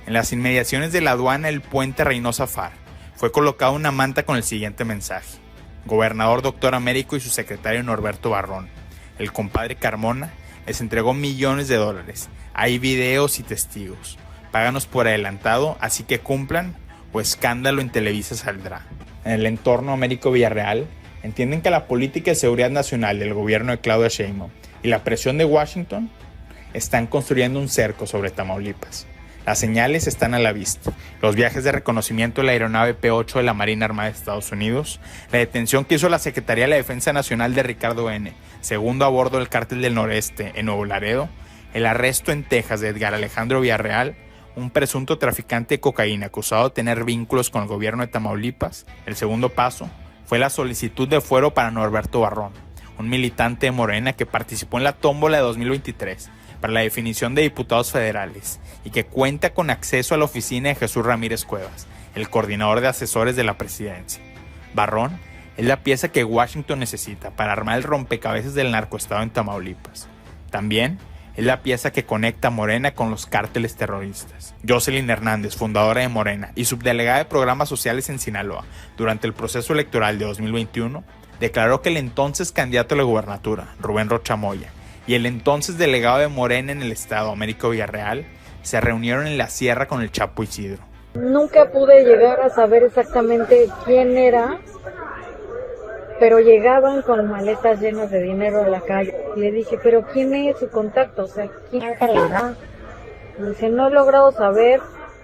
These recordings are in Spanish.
En las inmediaciones de la aduana El Puente Reynosa Far, fue colocada una manta con el siguiente mensaje: Gobernador Dr. Américo y su secretario Norberto Barrón, el compadre Carmona, les entregó millones de dólares. Hay videos y testigos. Páganos por adelantado, así que cumplan o escándalo en Televisa saldrá. En el entorno Américo Villarreal, entienden que la política de seguridad nacional del gobierno de Claudia Sheinbaum y la presión de Washington están construyendo un cerco sobre Tamaulipas. Las señales están a la vista: los viajes de reconocimiento de la aeronave P-8 de la Marina Armada de Estados Unidos, la detención que hizo la Secretaría de la Defensa Nacional de Ricardo N., segundo a bordo del Cártel del Noreste en Nuevo Laredo, el arresto en Texas de Edgar Alejandro Villarreal, un presunto traficante de cocaína acusado de tener vínculos con el gobierno de Tamaulipas. El segundo paso fue la solicitud de fuero para Norberto Barrón, un militante de Morena que participó en la tómbola de 2023 para la definición de diputados federales y que cuenta con acceso a la oficina de Jesús Ramírez Cuevas, el coordinador de asesores de la presidencia. Barrón es la pieza que Washington necesita para armar el rompecabezas del narcoestado en Tamaulipas. También es la pieza que conecta a Morena con los cárteles terroristas. Jocelyn Hernández, fundadora de Morena y subdelegada de programas sociales en Sinaloa, durante el proceso electoral de 2021, declaró que el entonces candidato a la gubernatura, Rubén Rocha Moya, y el entonces delegado de Morena en el estado, Américo Villarreal, se reunieron en la sierra con el Chapo Isidro. Nunca pude llegar a saber exactamente quién era, pero llegaban con maletas llenas de dinero a la calle. Y le dije, ¿pero quién es su contacto? O sea, ¿quién te le da? Me dice, no he logrado saber,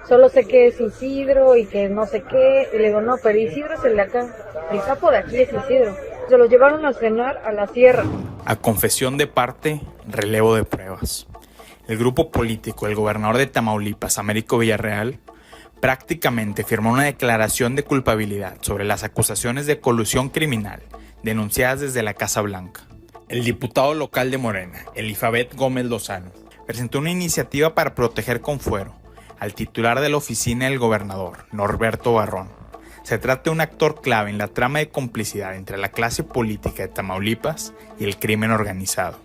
solo sé que es Isidro y que no sé qué. Y le digo, no, pero Isidro es el de acá, el capo de aquí es Isidro. Se lo llevaron a cenar a la sierra. A confesión de parte, relevo de pruebas. El grupo político, el gobernador de Tamaulipas, Américo Villarreal, prácticamente firmó una declaración de culpabilidad sobre las acusaciones de colusión criminal denunciadas desde la Casa Blanca. El diputado local de Morena, Elifabet Gómez Lozano, presentó una iniciativa para proteger con fuero al titular de la oficina del gobernador, Norberto Barrón. Se trata de un actor clave en la trama de complicidad entre la clase política de Tamaulipas y el crimen organizado.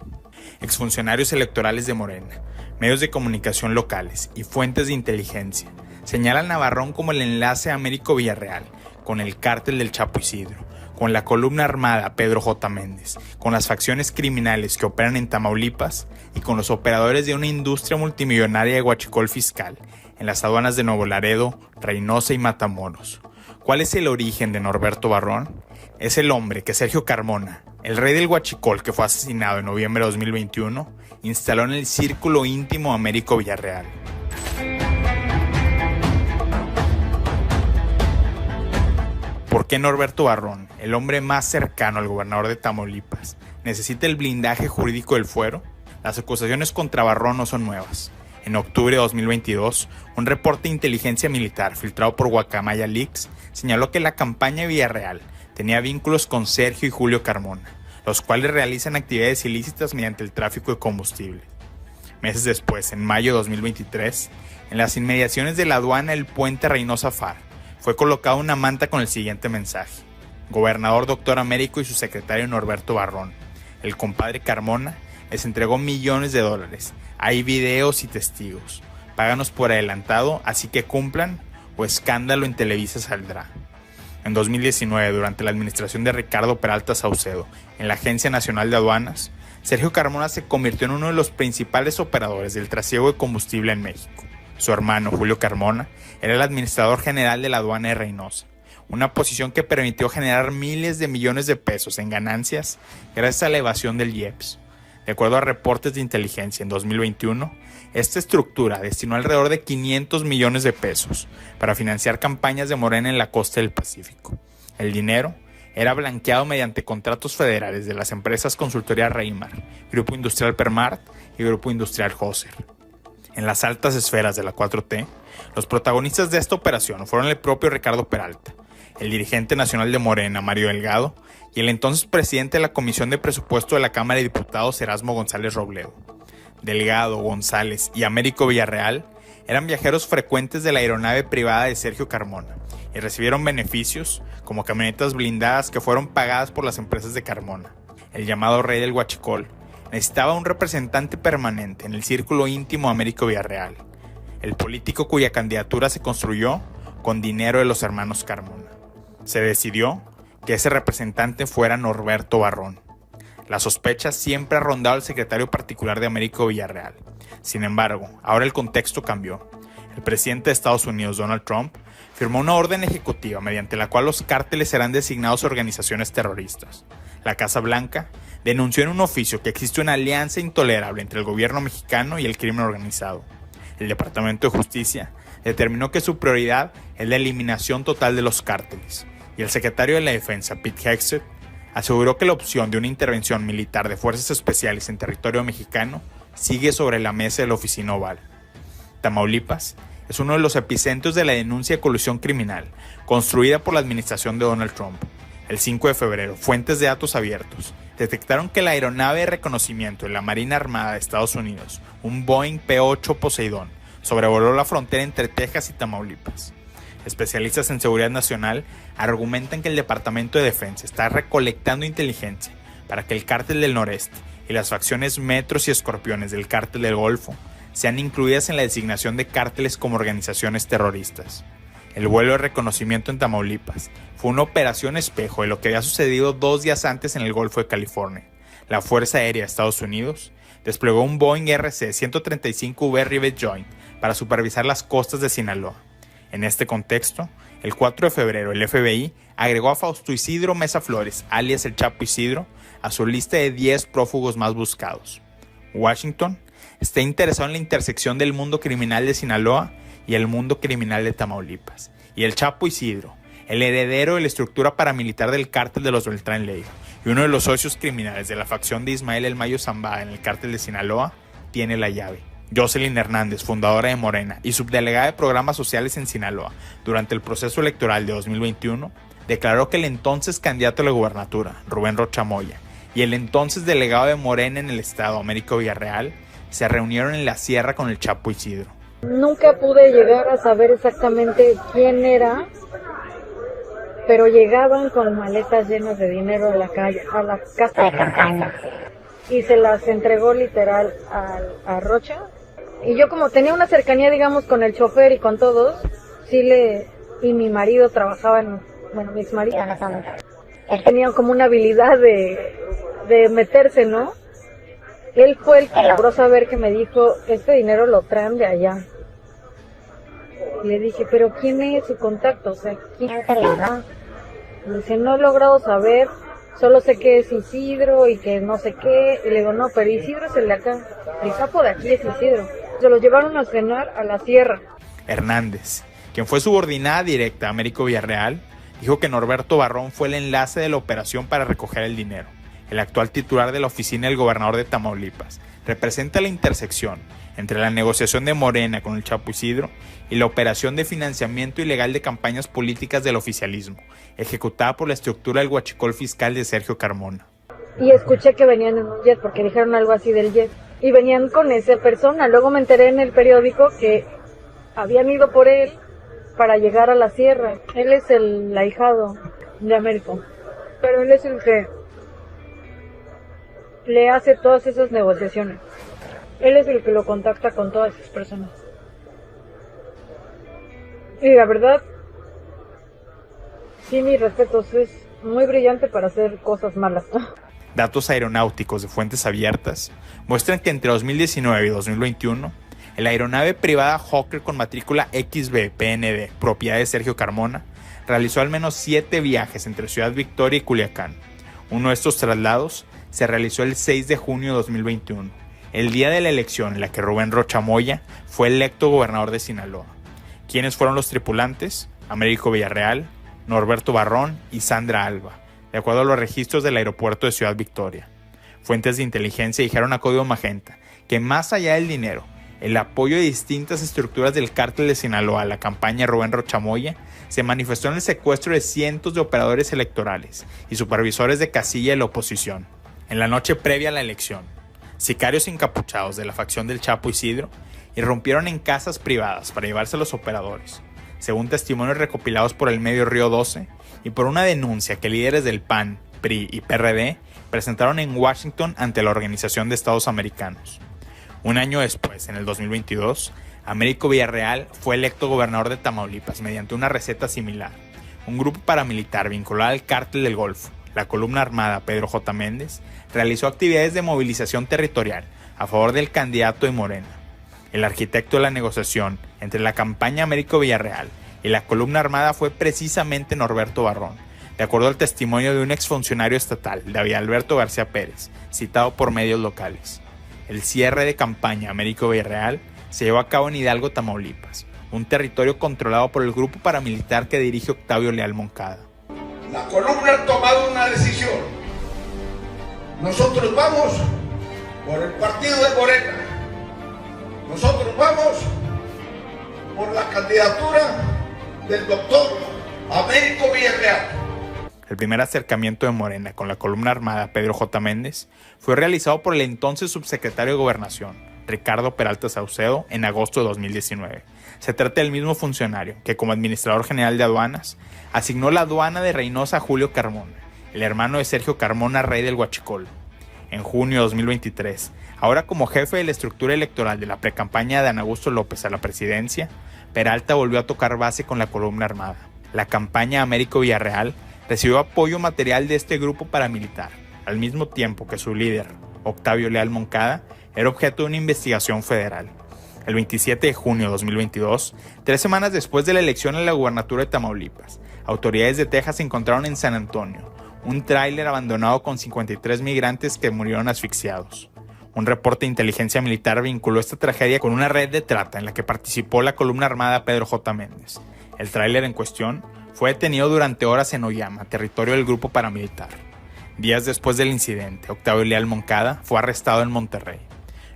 Exfuncionarios electorales de Morena, medios de comunicación locales y fuentes de inteligencia señalan a Barrón como el enlace a Américo Villarreal con el cártel del Chapo Isidro, con la columna armada Pedro J. Méndez, con las facciones criminales que operan en Tamaulipas y con los operadores de una industria multimillonaria de huachicol fiscal en las aduanas de Nuevo Laredo, Reynosa y Matamoros. ¿Cuál es el origen de Norberto Barrón? Es el hombre que Sergio Carmona, el rey del huachicol que fue asesinado en noviembre de 2021, instaló en el círculo íntimo Américo Villarreal. ¿Por qué Norberto Barrón, el hombre más cercano al gobernador de Tamaulipas, necesita el blindaje jurídico del fuero? Las acusaciones contra Barrón no son nuevas. En octubre de 2022, un reporte de inteligencia militar filtrado por Guacamaya Leaks señaló que la campaña de Villarreal tenía vínculos con Sergio y Julio Carmona, los cuales realizan actividades ilícitas mediante el tráfico de combustible. Meses después, en mayo de 2023, en las inmediaciones de la aduana El Puente Reynosa Far, fue colocada una manta con el siguiente mensaje: Gobernador Dr. Américo y su secretario Norberto Barrón, el compadre Carmona, les entregó millones de dólares. Hay videos y testigos. Páganos por adelantado, así que cumplan o escándalo en Televisa saldrá. En 2019, durante la administración de Ricardo Peralta Saucedo en la Agencia Nacional de Aduanas, Sergio Carmona se convirtió en uno de los principales operadores del trasiego de combustible en México. Su hermano, Julio Carmona, era el administrador general de la aduana de Reynosa, una posición que permitió generar miles de millones de pesos en ganancias gracias a la evasión del IEPS. De acuerdo a reportes de inteligencia, en 2021, esta estructura destinó alrededor de 500 millones de pesos para financiar campañas de Morena en la costa del Pacífico. El dinero era blanqueado mediante contratos federales de las empresas consultoría Reimar, Grupo Industrial Permart y Grupo Industrial Hoser. En las altas esferas de la 4T, los protagonistas de esta operación fueron el propio Ricardo Peralta, el dirigente nacional de Morena, Mario Delgado, y el entonces presidente de la Comisión de Presupuesto de la Cámara de Diputados, Erasmo González Robledo. Delgado, González y Américo Villarreal eran viajeros frecuentes de la aeronave privada de Sergio Carmona y recibieron beneficios como camionetas blindadas que fueron pagadas por las empresas de Carmona. El llamado rey del huachicol necesitaba un representante permanente en el círculo íntimo Américo Villarreal. el político cuya candidatura se construyó con dinero de los hermanos Carmona. Se decidió que ese representante fuera Norberto Barrón. La sospecha siempre ha rondado al secretario particular de Américo Villarreal. Sin embargo, ahora el contexto cambió. El presidente de Estados Unidos, Donald Trump, firmó una orden ejecutiva mediante la cual los cárteles serán designados organizaciones terroristas. La Casa Blanca denunció en un oficio que existe una alianza intolerable entre el gobierno mexicano y el crimen organizado. El Departamento de Justicia determinó que su prioridad es la eliminación total de los cárteles, y el secretario de la Defensa, Pete Hegseth, aseguró que la opción de una intervención militar de fuerzas especiales en territorio mexicano sigue sobre la mesa de la Oficina Oval. Tamaulipas es uno de los epicentros de la denuncia de colusión criminal construida por la administración de Donald Trump. El 5 de febrero, fuentes de datos abiertos detectaron que la aeronave de reconocimiento de la Marina Armada de Estados Unidos, un Boeing P-8 Poseidón, sobrevoló la frontera entre Texas y Tamaulipas. Especialistas en seguridad nacional argumentan que el Departamento de Defensa está recolectando inteligencia para que el Cártel del Noreste y las facciones Metros y Escorpiones del Cártel del Golfo sean incluidas en la designación de cárteles como organizaciones terroristas. El vuelo de reconocimiento en Tamaulipas fue una operación espejo de lo que había sucedido 2 días antes en el Golfo de California. La Fuerza Aérea de Estados Unidos desplegó un Boeing RC-135V Rivet Joint para supervisar las costas de Sinaloa. En este contexto, el 4 de febrero el FBI agregó a Fausto Isidro Mesa Flores, alias el Chapo Isidro, a su lista de 10 prófugos más buscados. Washington está interesado en la intersección del mundo criminal de Sinaloa y el mundo criminal de Tamaulipas, y el Chapo Isidro, el heredero de la estructura paramilitar del cártel de los Beltrán Leiva y uno de los socios criminales de la facción de Ismael El Mayo Zambada en el cártel de Sinaloa, tiene la llave. Jocelyn Hernández, fundadora de Morena y subdelegada de programas sociales en Sinaloa, durante el proceso electoral de 2021, declaró que el entonces candidato a la gubernatura, Rubén Rocha Moya, y el entonces delegado de Morena en el estado, Américo Villarreal, se reunieron en la sierra con el Chapo Isidro. Nunca pude llegar a saber exactamente quién era, pero llegaban con maletas llenas de dinero a la calle, a la casa de campaña, y se las entregó literal a Rocha. Y yo, como tenía una cercanía, digamos, con el chofer y con todos, y mi marido trabajaba mi ex marido, él tenía como una habilidad de meterse, ¿no? Él fue el que logró saber, que me dijo, este dinero lo traen de allá. Y le dije, pero ¿quién es su contacto? O sea, ¿quién se le da? Y dice, no he logrado saber, solo sé que es Isidro y que no sé qué. Y le digo, no, pero Isidro es el de acá, el capo de aquí es Isidro. Se los llevaron a cenar a la sierra. Hernández, quien fue subordinada directa a Américo Villarreal, dijo que Norberto Barrón fue el enlace de la operación para recoger el dinero. El actual titular de la oficina del gobernador de Tamaulipas representa la intersección entre la negociación de Morena con el Chapo Isidro y la operación de financiamiento ilegal de campañas políticas del oficialismo, ejecutada por la estructura del huachicol fiscal de Sergio Carmona. Y escuché que venían en un jet, porque dijeron algo así del jet, y venían con esa persona. Luego me enteré en el periódico que habían ido por él para llegar a la sierra. Él es el ahijado de Américo, pero él es el que le hace todas esas negociaciones. Él es el que lo contacta con todas esas personas. Y la verdad, sí, mis respetos, es muy brillante para hacer cosas malas. Datos aeronáuticos de fuentes abiertas muestran que entre 2019 y 2021, el aeronave privada Hawker con matrícula XB-PND, propiedad de Sergio Carmona, realizó al menos 7 viajes entre Ciudad Victoria y Culiacán. Uno de estos traslados se realizó el 6 de junio de 2021, el día de la elección en la que Rubén Rocha Moya fue electo gobernador de Sinaloa. ¿Quiénes fueron los tripulantes? Américo Villarreal, Norberto Barrón y Sandra Alba, de acuerdo a los registros del aeropuerto de Ciudad Victoria. Fuentes de inteligencia dijeron a Código Magenta que más allá del dinero, el apoyo de distintas estructuras del cártel de Sinaloa a la campaña Rubén Rocha Moya se manifestó en el secuestro de cientos de operadores electorales y supervisores de casilla de la oposición. En la noche previa a la elección, sicarios encapuchados de la facción del Chapo Isidro irrumpieron en casas privadas para llevarse a los operadores, según testimonios recopilados por el medio Río 12 y por una denuncia que líderes del PAN, PRI y PRD presentaron en Washington ante la Organización de Estados Americanos. Un año después, en el 2022, Américo Villarreal fue electo gobernador de Tamaulipas mediante una receta similar. Un grupo paramilitar vinculado al Cártel del Golfo, la columna armada Pedro J. Méndez, realizó actividades de movilización territorial a favor del candidato de Morena. El arquitecto de la negociación entre la campaña Américo Villarreal y la columna armada fue precisamente Norberto Barrón, de acuerdo al testimonio de un exfuncionario estatal, David Alberto García Pérez, citado por medios locales. El cierre de campaña Américo Villarreal se llevó a cabo en Hidalgo, Tamaulipas, un territorio controlado por el grupo paramilitar que dirige Octavio Leal Moncada. La columna ha tomado una decisión. Nosotros vamos por el partido de Morena. Nosotros vamos por la candidatura del doctor Américo Villarreal. El primer acercamiento de Morena con la columna armada Pedro J. Méndez fue realizado por el entonces subsecretario de Gobernación, Ricardo Peralta Saucedo, en agosto de 2019. Se trata del mismo funcionario que, como administrador general de aduanas, asignó la aduana de Reynosa a Julio Carmona, el hermano de Sergio Carmona, rey del Huachicol. En junio de 2023, ahora como jefe de la estructura electoral de la precampaña de Adán Augusto López a la presidencia, Peralta volvió a tocar base con la columna armada. La campaña Américo Villarreal recibió apoyo material de este grupo paramilitar, al mismo tiempo que su líder, Octavio Leal Moncada, era objeto de una investigación federal. El 27 de junio de 2022, 3 semanas después de la elección en la gubernatura de Tamaulipas, autoridades de Texas encontraron en San Antonio un tráiler abandonado con 53 migrantes que murieron asfixiados. Un reporte de inteligencia militar vinculó esta tragedia con una red de trata en la que participó la columna armada Pedro J. Méndez. El tráiler en cuestión fue detenido durante horas en Oyama, territorio del grupo paramilitar. Días después del incidente, Octavio Leal Moncada fue arrestado en Monterrey.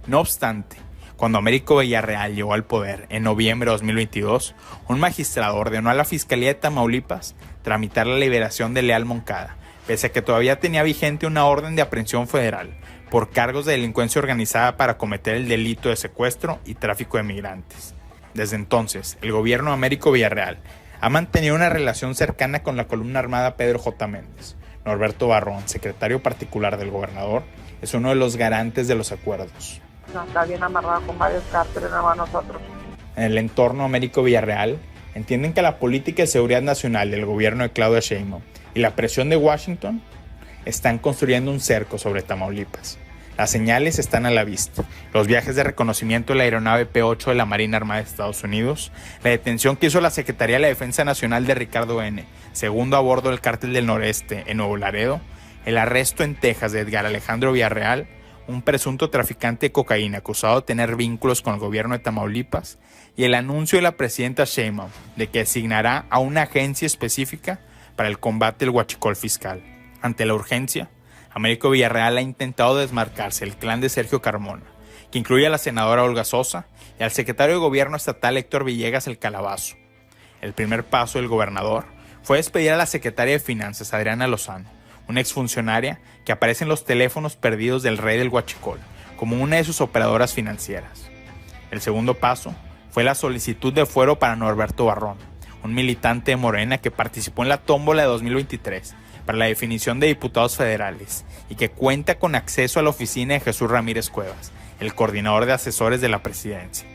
No obstante, cuando Américo Villarreal llegó al poder en noviembre de 2022, un magistrado ordenó a la Fiscalía de Tamaulipas tramitar la liberación de Leal Moncada, pese a que todavía tenía vigente una orden de aprehensión federal por cargos de delincuencia organizada para cometer el delito de secuestro y tráfico de migrantes. Desde entonces, el gobierno de Américo Villarreal ha mantenido una relación cercana con la columna armada Pedro J. Méndez. Norberto Barrón, secretario particular del gobernador, es uno de los garantes de los acuerdos. Está bien amarrado con varios cárteles, no nosotros. En el entorno Américo Villarreal, entienden que la política de seguridad nacional del gobierno de Claudia Sheinbaum y la presión de Washington están construyendo un cerco sobre Tamaulipas. Las señales están a la vista. Los viajes de reconocimiento de la aeronave P-8 de la Marina Armada de Estados Unidos, la detención que hizo la Secretaría de la Defensa Nacional de Ricardo N., segundo a bordo del Cártel del Noreste en Nuevo Laredo, el arresto en Texas de Edgar Alejandro Villarreal, un presunto traficante de cocaína acusado de tener vínculos con el gobierno de Tamaulipas, y el anuncio de la presidenta Sheinbaum de que asignará a una agencia específica para el combate del huachicol fiscal. Ante la urgencia, Américo Villarreal ha intentado desmarcarse del clan de Sergio Carmona, que incluye a la senadora Olga Sosa y al secretario de gobierno estatal Héctor Villegas el Calabazo. El primer paso del gobernador fue despedir a la secretaria de Finanzas Adriana Lozano, una exfuncionaria que aparece en los teléfonos perdidos del rey del Huachicol como una de sus operadoras financieras. El segundo paso fue la solicitud de fuero para Norberto Barrón, un militante de Morena que participó en la tómbola de 2023 para la definición de diputados federales y que cuenta con acceso a la oficina de Jesús Ramírez Cuevas, el coordinador de asesores de la presidencia.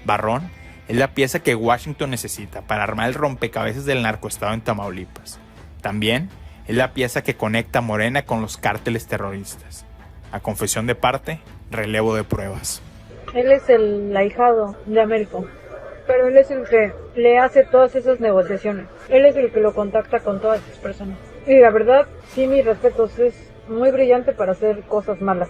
Barrón es la pieza que Washington necesita para armar el rompecabezas del narcoestado en Tamaulipas. También es la pieza que conecta a Morena con los cárteles terroristas. A confesión de parte, relevo de pruebas. Él es el ahijado de Américo, pero él es el que le hace todas esas negociaciones. Él es el que lo contacta con todas esas personas. Y la verdad, sí, mis respetos, es muy brillante para hacer cosas malas.